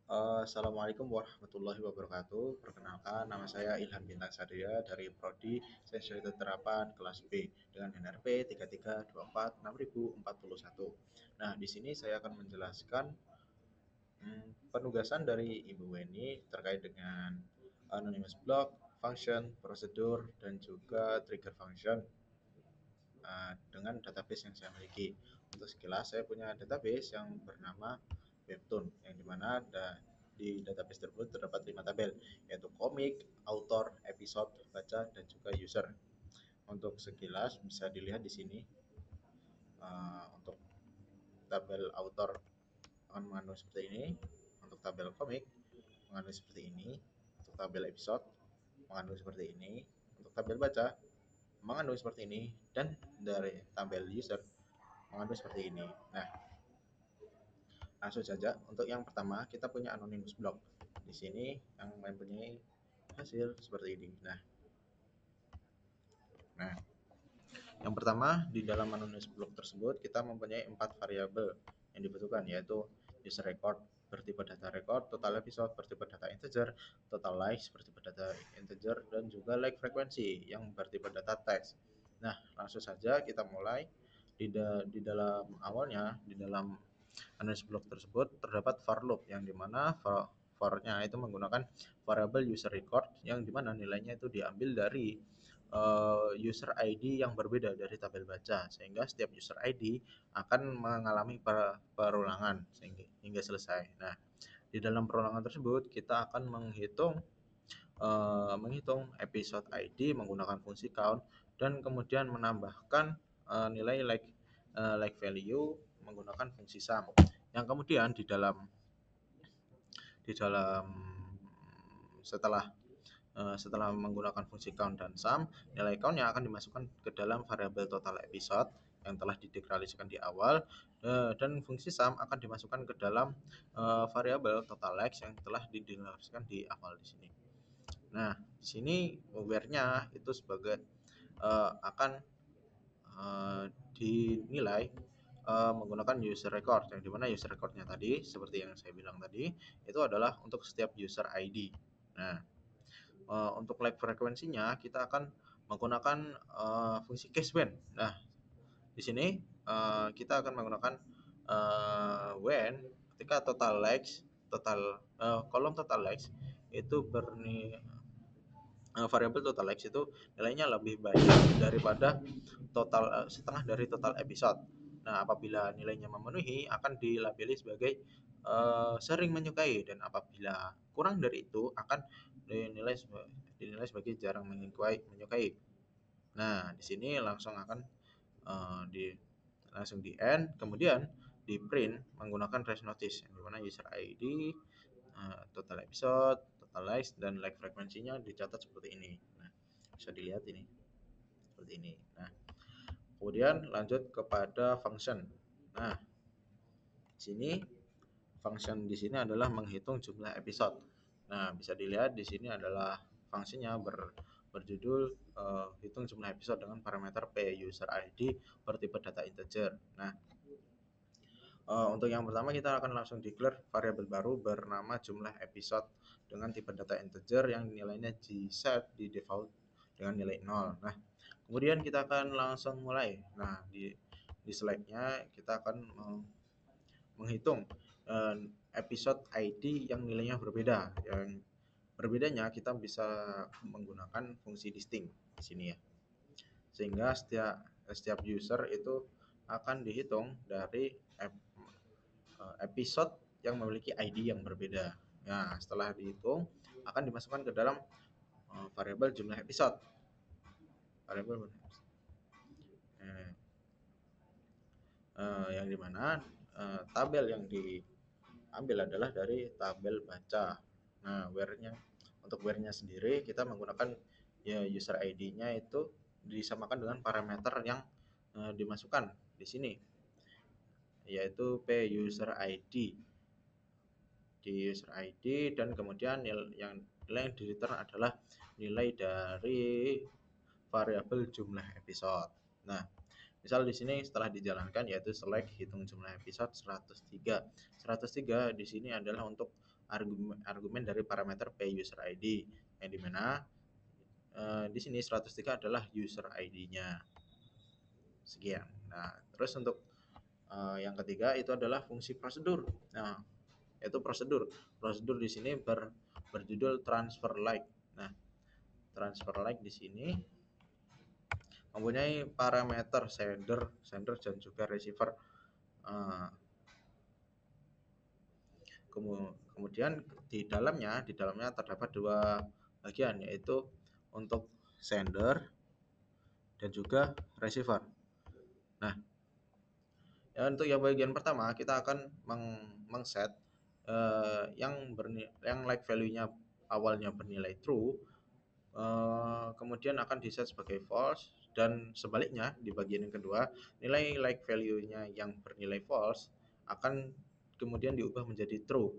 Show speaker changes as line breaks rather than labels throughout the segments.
Assalamualaikum warahmatullahi wabarakatuh. Perkenalkan, nama saya Ilham Bintang Satria dari Prodi Sains Terapan kelas B dengan NRP 33246041. Nah, di sini saya akan menjelaskan penugasan dari Ibu Weni terkait dengan anonymous block, function, prosedur, dan juga trigger function dengan database yang saya miliki. Untuk sekilas, saya punya database yang bernama Webtoon, yang dimana di database tersebut terdapat 5 tabel, yaitu komik, author, episode, baca, dan juga user. Untuk sekilas bisa dilihat di sini. Untuk tabel author akan mengandung seperti ini, untuk tabel komik mengandung seperti ini, untuk tabel episode mengandung seperti ini, untuk tabel baca mengandung seperti ini, dan dari tabel user mengandung seperti ini. Nah, langsung saja untuk yang pertama kita punya anonymous block. Di sini yang mempunyai hasil seperti ini. Nah, yang pertama di dalam anonymous block tersebut kita mempunyai 4 variabel yang dibutuhkan, yaitu user record bertipe data record, total episode bertipe data integer, total likes bertipe data integer, dan juga like frekuensi yang bertipe data text. Nah, langsung saja kita mulai di dalam awalnya, di dalam analisis block tersebut terdapat for loop yang dimana for-nya itu menggunakan variable user record yang dimana nilainya itu diambil dari user ID yang berbeda dari tabel baca, sehingga setiap user ID akan mengalami perulangan hingga selesai. Nah, di dalam perulangan tersebut kita akan menghitung episode ID menggunakan fungsi count dan kemudian menambahkan nilai like value menggunakan fungsi sum. Yang kemudian di dalam setelah menggunakan fungsi count dan sum, nilai count-nya akan dimasukkan ke dalam variabel total episode yang telah dideklarasikan di awal, dan fungsi sum akan dimasukkan ke dalam variabel total likes yang telah dideklarasikan di awal di sini. Nah, di sini where-nya itu akan dinilai menggunakan user record, yang dimana user recordnya tadi seperti yang saya bilang tadi itu adalah untuk setiap user ID. Nah, untuk like frekuensinya kita akan menggunakan fungsi caseband. Nah, di sini kita akan menggunakan when ketika kolom total likes itu variabel total likes itu nilainya lebih banyak daripada setengah dari total episode. Nah, apabila nilainya memenuhi akan dilabeli sebagai sering menyukai, dan apabila kurang dari itu akan dinilai sebagai jarang menyukai. Nah, di sini langsung di end, kemudian di print menggunakan race notice yang dimana user ID, total episode, total likes, dan like frekuensinya dicatat seperti ini. Nah, bisa dilihat ini seperti ini. Nah, kemudian lanjut kepada function. Nah, di sini function di sini adalah menghitung jumlah episode. Nah, bisa dilihat di sini adalah fungsinya berjudul hitung jumlah episode dengan parameter p user ID bertipe data integer. Nah, untuk yang pertama kita akan langsung declare variabel baru bernama jumlah episode dengan tipe data integer yang nilainya set di default dengan nilai 0. Nah, kemudian kita akan langsung mulai. Nah, di slide-nya kita akan menghitung episode ID yang nilainya berbeda. Yang berbedanya kita bisa menggunakan fungsi distinct di sini ya. Sehingga setiap user itu akan dihitung dari episode yang memiliki ID yang berbeda. Nah, setelah dihitung akan dimasukkan ke dalam variabel jumlah episode. Yang dimana tabel yang diambil adalah dari tabel baca. Nah, untuk where-nya sendiri kita menggunakan ya user ID-nya itu disamakan dengan parameter yang dimasukkan di sini, yaitu p user ID di user ID, dan kemudian nilai yang di return adalah nilai dari variabel jumlah episode. Nah, Misal di sini setelah dijalankan yaitu select hitung jumlah episode 103. 103 di sini adalah untuk argumen dari parameter pay user ID yang dimana di sini 103 adalah user ID-nya sekian. Nah, terus untuk yang ketiga itu adalah fungsi prosedur. Nah, yaitu prosedur. Prosedur di sini berjudul transfer like. Nah, transfer like di sini mempunyai parameter sender dan juga receiver. Uh, kemudian di dalamnya terdapat dua bagian yaitu untuk sender dan juga receiver. Nah, ya untuk yang bagian pertama kita akan mengset yang like value-nya awalnya bernilai true, kemudian akan diset sebagai false, dan sebaliknya di bagian yang kedua nilai like value-nya yang bernilai false akan kemudian diubah menjadi true.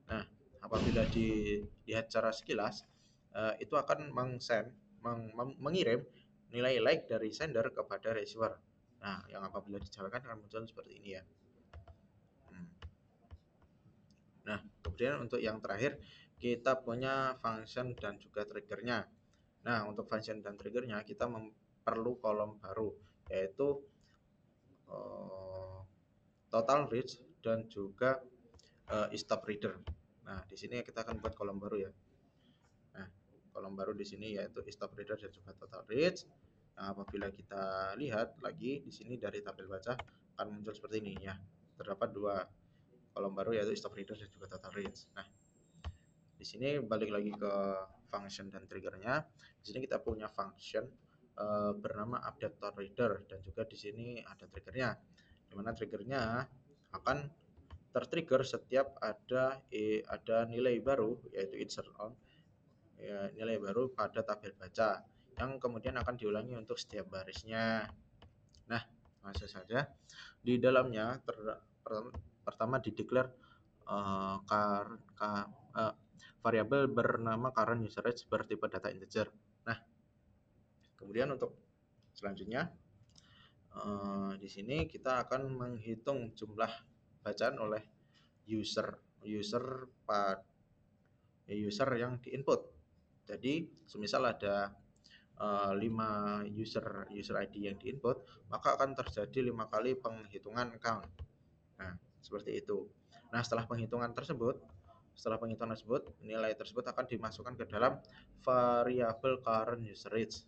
Nah, apabila dilihat secara sekilas itu akan mengirim nilai like dari sender kepada receiver. Nah, yang apabila dijalankan akan muncul seperti ini ya. Nah, kemudian untuk yang terakhir kita punya function dan juga triggernya. Nah, untuk function dan triggernya kita perlu kolom baru yaitu total reach dan juga stop reader. Nah, di sini kita akan buat kolom baru ya. Nah, kolom baru di sini yaitu stop reader dan juga total reach. Nah, apabila kita lihat lagi di sini dari tabel baca akan muncul seperti ini ya. Terdapat dua kolom baru yaitu stop reader dan juga total reach. Nah, di sini balik lagi ke function dan triggernya. Di sini kita punya function bernama update total reader dan juga di sini ada triggernya. Di mana triggernya akan tertrigger setiap ada nilai baru yaitu insert on ya, nilai baru pada tabel baca yang kemudian akan diulangi untuk setiap barisnya. Nah, langsung saja di dalamnya pertama dideklar variabel bernama current user age bertipe data integer. Nah, kemudian untuk selanjutnya di sini kita akan menghitung jumlah bacaan oleh user yang diinput. Jadi, semisal ada 5 user ID yang diinput, maka akan terjadi 5 kali penghitungan count. Nah, seperti itu. Nah, setelah penghitungan tersebut, nilai tersebut akan dimasukkan ke dalam variabel current user age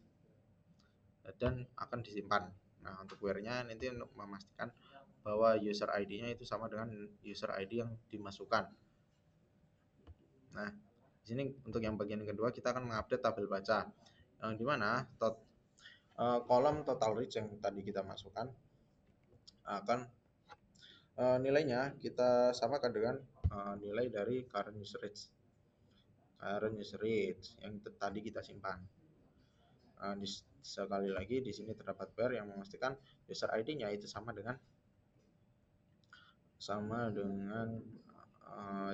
dan akan disimpan. Nah, untuk query-nya nanti untuk memastikan bahwa user ID-nya itu sama dengan user ID yang dimasukkan. Nah, di sini untuk yang bagian kedua kita akan mengupdate tabel baca, yang dimana kolom total reach yang tadi kita masukkan akan nilainya kita samakan dengan nilai dari current user age yang tadi kita simpan. Sekali lagi di sini terdapat where yang memastikan user ID-nya itu sama dengan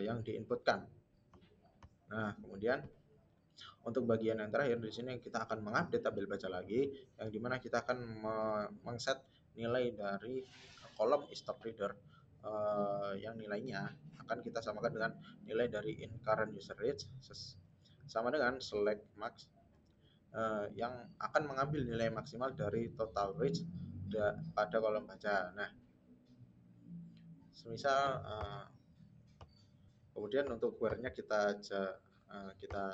yang diinputkan. Nah, kemudian untuk bagian yang terakhir di sini kita akan mengupdate tabel baca lagi, yang dimana kita akan mengset nilai dari kolom stop reader yang nilainya akan kita samakan dengan nilai dari in current user age sama dengan select max yang akan mengambil nilai maksimal dari total reach pada kolom baca. Nah, semisal kemudian untuk query-nya kita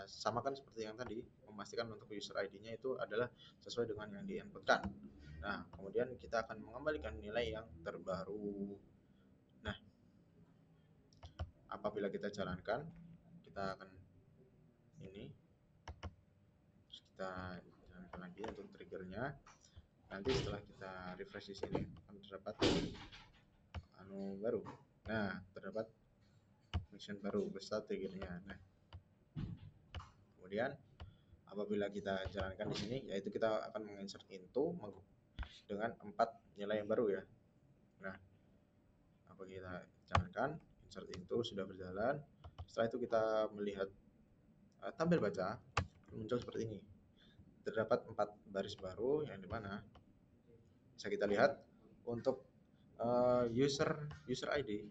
samakan seperti yang tadi, memastikan untuk user ID-nya itu adalah sesuai dengan yang diinputkan. Nah, kemudian kita akan mengembalikan nilai yang terbaru. Nah, apabila kita jalankan, kita akan ini, terus kita jalankan lagi untuk triggernya. Nanti setelah kita refresh di sini akan terdapat baru. Nah, terdapat function baru beserta triggernya. Nah, kemudian apabila kita jalankan di sini, yaitu kita akan menginsert into dengan 4 nilai yang baru ya. Nah, apabila kita jalankan, insert into sudah berjalan. Setelah itu kita melihat tabel baca, muncul seperti ini. Terdapat 4 baris baru yang dimana Bisa kita lihat untuk user ID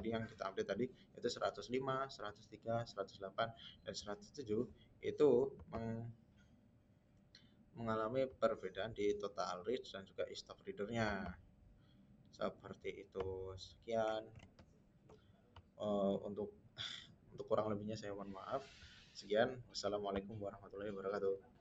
yang kita update tadi itu 105, 103, 108, dan 107 itu mengalami perbedaan di total reach dan juga stop readernya seperti itu. Sekian untuk kurang lebihnya saya mohon maaf. Sekian, wassalamualaikum warahmatullahi wabarakatuh.